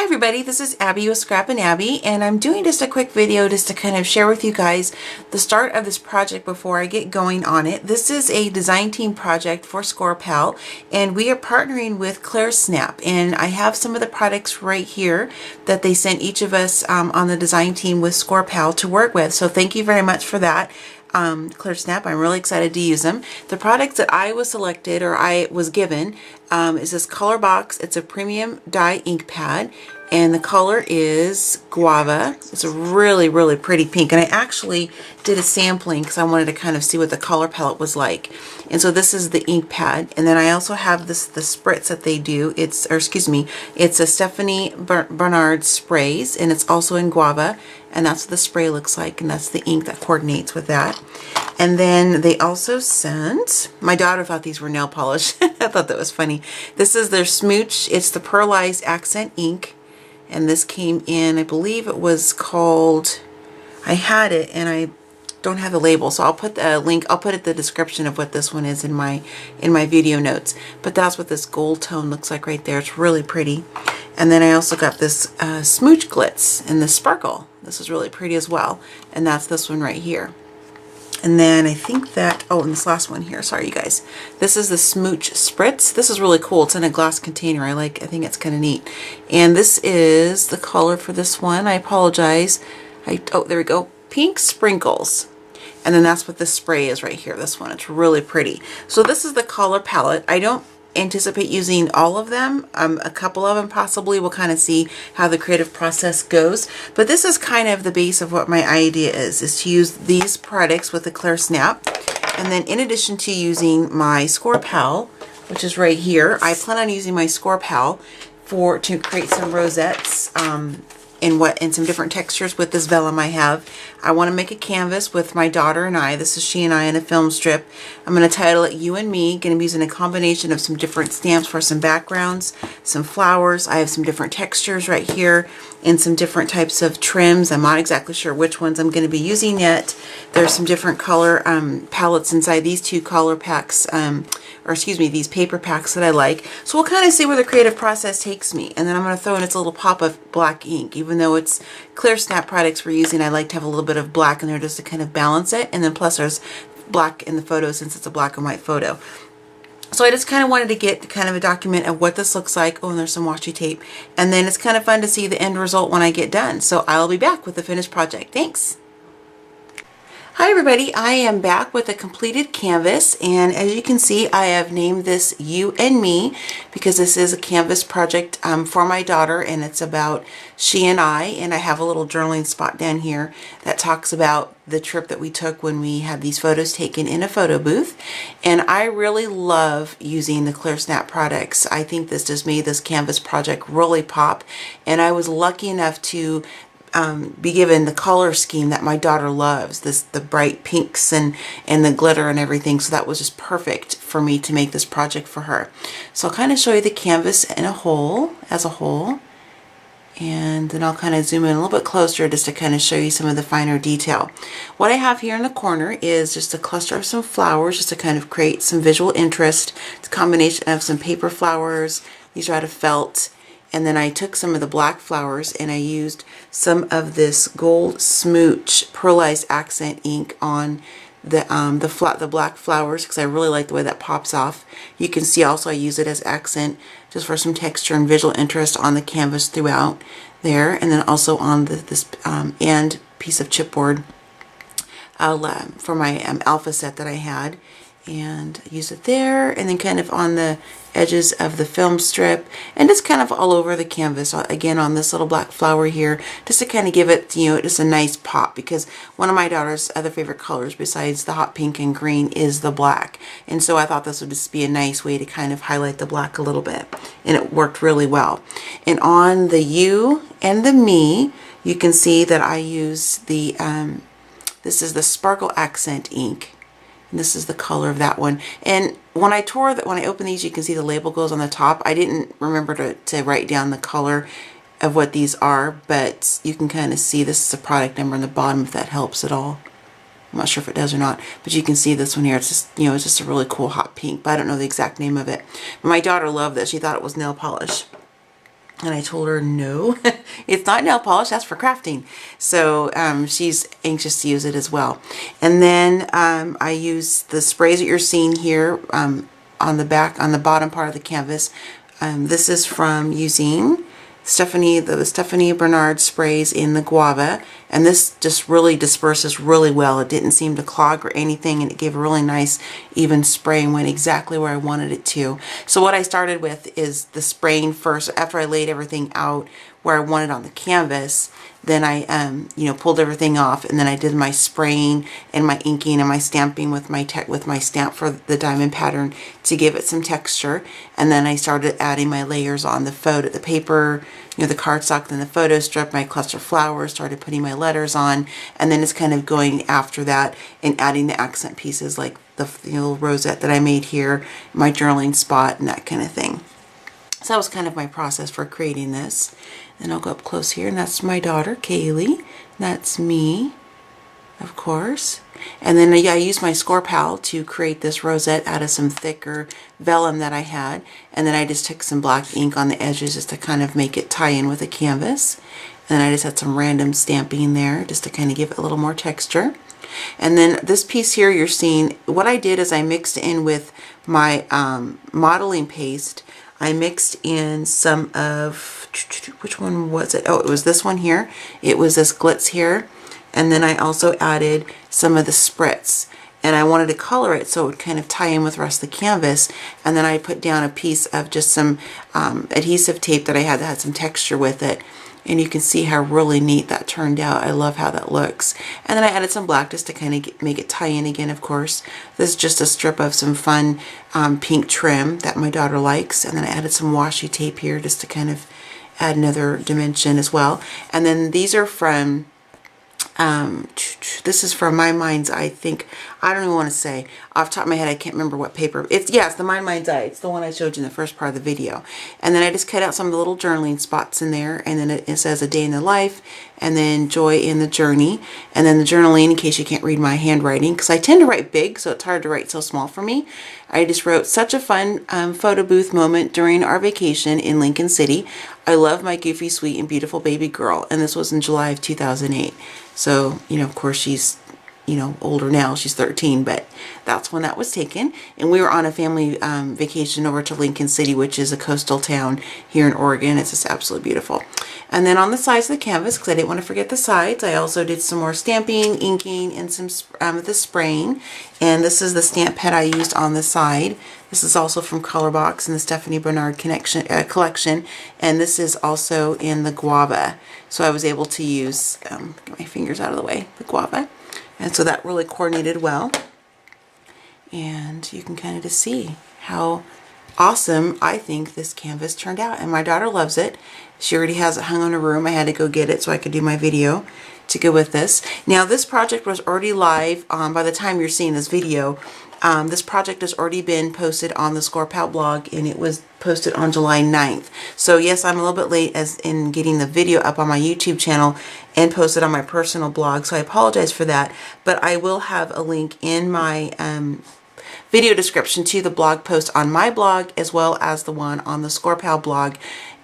Hi everybody, this is Abby with Scrap and Abby, and I'm doing just a quick video just to kind of share with you guys the start of this project before I get going on it. This is a design team project for Scor-pal, and we are partnering with Snap, and I have some of the products right here that they sent each of us on the design team with Scor-pal to work with, so thank you very much for that. Snap, I'm really excited to use them. The products that I was selected or I was given is this color box. It's a premium dye ink pad and the color is guava. It's a really pretty pink, and I actually did a sampling because I wanted to kind of see what the color palette was like. And so this is the ink pad, and then I also have the spritz that they do. It's a Stephanie Bernard sprays, and it's also in guava, and that's what the spray looks like, and that's the ink that coordinates with that. And then they also sent, my daughter thought these were nail polish. I thought that was funny. This is their Smooch. It's the pearlized accent ink, and this came in, I believe it was called, I had it and I don't have the label, so I'll put the link, I'll put it in the description of what this one is in my video notes. But that's what this gold tone looks like right there. It's really pretty. And then I also got this Smooch Glitz and the sparkle. This is really pretty as well, and that's this one right here. And then I think that, oh, and this last one here, sorry you guys. This is the Smooch Spritz. This is really cool. It's in a glass container. I think it's kind of neat. And this is the color for this one. I apologize. Oh, there we go. Pink Sprinkles. And then that's what this spray is right here. This one, it's really pretty. So this is the color palette. I don't anticipate using all of them. A couple of them possibly. We'll kind of see how the creative process goes. But this is kind of the base of what my idea is to use these products with the Snap. And then in addition to using my Scor-pal, which is right here, I plan on using my Scor-pal to create some rosettes in some different textures with this vellum I have. I want to make a canvas with my daughter and I. This is she and I in a film strip. I'm going to title it You and Me. Going to be using a combination of some different stamps for some backgrounds, some flowers. I have some different textures right here and some different types of trims. I'm not exactly sure which ones I'm going to be using yet. There's some different color palettes inside these two color packs, these paper packs that I like. So we'll kind of see where the creative process takes me. And then I'm going to throw in its a little pop of black ink. Even though it's Snap products we're using, I like to have a little bit of black in there just to kind of balance it. And then plus there's black in the photo since it's a black and white photo. So I just kind of wanted to get kind of a document of what this looks like. Oh, and there's some washi tape. And then it's kind of fun to see the end result when I get done. So I'll be back with the finished project. Thanks. Hi everybody, I am back with a completed canvas, and as you can see I have named this You and Me because this is a canvas project for my daughter, and it's about she and I have a little journaling spot down here that talks about the trip that we took when we had these photos taken in a photo booth. And I really love using the Snap products. I think this just made this canvas project really pop, and I was lucky enough to be given the color scheme that my daughter loves, the bright pinks and the glitter and everything. So that was just perfect for me to make this project for her. So I'll kind of show you the canvas as a whole, and then I'll kind of zoom in a little bit closer just to kind of show you some of the finer detail. What I have here in the corner is just a cluster of some flowers just to kind of create some visual interest. It's a combination of some paper flowers. These are out of felt. And then I took some of the black flowers and I used some of this gold Smooch pearlized accent ink on the black flowers because I really like the way that pops off. You can see also I use it as accent just for some texture and visual interest on the canvas throughout there, and then also on this end piece of chipboard for my alpha set that I had, and use it there, and then kind of on the edges of the film strip, and just kind of all over the canvas, again on this little black flower here, just to kind of give it, just a nice pop, because one of my daughter's other favorite colors besides the hot pink and green is the black, and so I thought this would just be a nice way to kind of highlight the black a little bit, and it worked really well. And on the You and the Me, you can see that I use the this is the Sparkle Accent ink. And this is the color of that one. And when I open these, you can see the label goes on the top. I didn't remember to write down the color of what these are, but you can kind of see this is a product number on the bottom if that helps at all. I'm not sure if it does or not, but you can see this one here. It's just, it's just a really cool hot pink, but I don't know the exact name of it. But my daughter loved this. She thought it was nail polish. And I told her, no, it's not nail polish, that's for crafting. So she's anxious to use it as well. And then I use the sprays that you're seeing here on the bottom part of the canvas. This is from using the Stephanie Bernard sprays in the guava, and this just really disperses really well. It didn't seem to clog or anything, and it gave a really nice even spray and went exactly where I wanted it to. So what I started with is the spraying first. After I laid everything out where I wanted on the canvas, then I pulled everything off, and then I did my spraying and my inking and my stamping with my stamp for the diamond pattern to give it some texture. And then I started adding my layers on the paper, the cardstock, then the photo strip, my cluster flowers, started putting my letters on, and then it's kind of going after that and adding the accent pieces like the little rosette that I made here, my journaling spot, and that kind of thing. So that was kind of my process for creating this. And I'll go up close here, and that's my daughter, Kaylee. That's me, of course. And then I used my Scor-pal to create this rosette out of some thicker vellum that I had. And then I just took some black ink on the edges just to kind of make it tie in with the canvas. And then I just had some random stamping there just to kind of give it a little more texture. And then this piece here you're seeing, what I did is I mixed in with my modeling paste. I mixed in some of, which one was it? Oh, it was this one here. It was this glitz here. And then I also added some of the spritz. And I wanted to color it so it would kind of tie in with the rest of the canvas. And then I put down a piece of just some adhesive tape that I had that had some texture with it. And you can see how really neat that turned out. I love how that looks. And then I added some black just to kind of make it tie in again, of course. This is just a strip of some fun pink trim that my daughter likes. And then I added some washi tape here just to kind of add another dimension as well. And then these are from, this is from My Mind's Eye, I think. I don't even want to say. Off the top of my head, I can't remember what paper. It's the My Mind's Eye. It's the one I showed you in the first part of the video. And then I just cut out some of the little journaling spots in there. And then it says a day in the life. And then joy in the journey. And then the journaling, in case you can't read my handwriting. Because I tend to write big, so it's hard to write so small for me. I just wrote, such a fun photo booth moment during our vacation in Lincoln City. I love my goofy, sweet, and beautiful baby girl. And this was in July of 2008. So, of course, she's older now. She's 13, but that's when that was taken. And we were on a family vacation over to Lincoln City, which is a coastal town here in Oregon. It's just absolutely beautiful. And then on the sides of the canvas, because I didn't want to forget the sides, I also did some more stamping, inking, and some the spraying. And this is the stamp pad I used on the side. This is also from Colorbox in the Stephanie Bernard collection. And this is also in the guava. So I was able to use, get my fingers out of the way, the guava. And so that really coordinated well. And you can kind of just see how awesome I think this canvas turned out. And my daughter loves it. She already has it hung on her room. I had to go get it so I could do my video to go with this. Now this project was already live by the time you're seeing this video. This project has already been posted on the Scor-pal blog, and it was posted on July 9th. So yes, I'm a little bit late as in getting the video up on my YouTube channel and posted on my personal blog, so I apologize for that. But I will have a link in my video description to the blog post on my blog, as well as the one on the Scor-pal blog.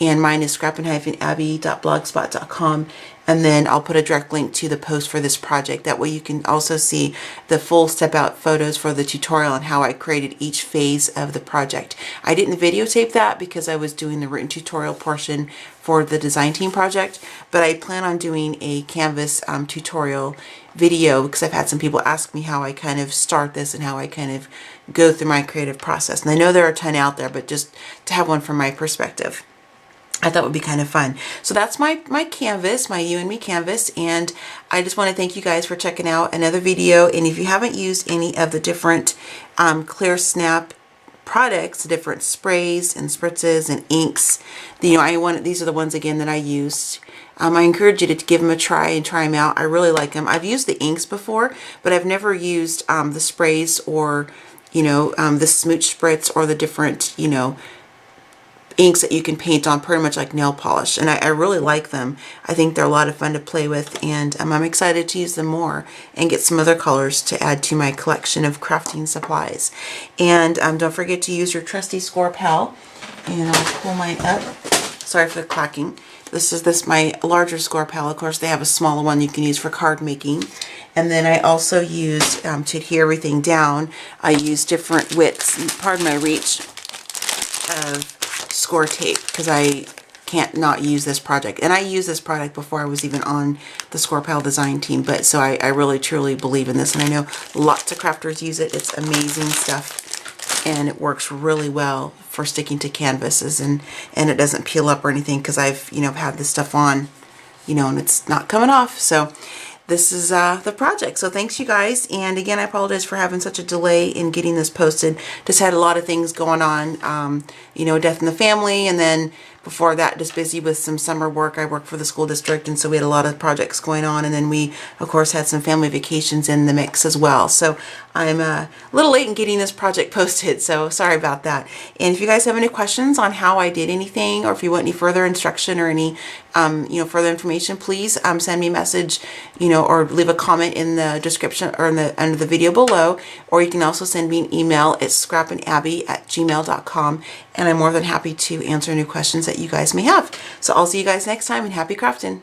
And mine is scrap-and-abby.blogspot.com. And then I'll put a direct link to the post for this project. That way you can also see the full step-out photos for the tutorial on how I created each phase of the project. I didn't videotape that because I was doing the written tutorial portion for the design team project, but I plan on doing a Canvas tutorial video because I've had some people ask me how I kind of start this and how I kind of go through my creative process. And I know there are a ton out there, but just to have one from my perspective, I thought would be kind of fun. So that's my canvas, my You and Me canvas, and I just want to thank you guys for checking out another video. And if you haven't used any of the different Clear Snap products, different sprays and spritzes and inks, these are the ones again that I used. I encourage you to give them a try and try them out. I really like them. I've used the inks before, but I've never used the sprays or the smooch spritz or the different inks that you can paint on, pretty much like nail polish, and I really like them. I think they're a lot of fun to play with, and I'm excited to use them more and get some other colors to add to my collection of crafting supplies. And don't forget to use your trusty Scor-pal, and I'll pull mine up Sorry for the clacking. This is my larger Scor-pal. Of course, they have a smaller one you can use for card making. And then I also use, to adhere everything down, I use different widths, pardon my reach, of Scor-tape, because I can't not use this project. And I used this product before I was even on the Scor-pal design team, but so I really truly believe in this, and I know lots of crafters use it. It's amazing stuff, and it works really well for sticking to canvases, and it doesn't peel up or anything, because I've had this stuff on, and it's not coming off. So this is the project. So thanks, you guys. And again, I apologize for having such a delay in getting this posted. Just had a lot of things going on, death in the family, and then before that, just busy with some summer work. I work for the school district, and so we had a lot of projects going on, and then we, of course, had some family vacations in the mix as well. So I'm a little late in getting this project posted, so sorry about that. And if you guys have any questions on how I did anything, or if you want any further instruction or any further information, please send me a message, or leave a comment in the description or under the video below, or you can also send me an email at scrapandabby@gmail.com, and I'm more than happy to answer any questions that you guys may have. So I'll see you guys next time, and happy crafting.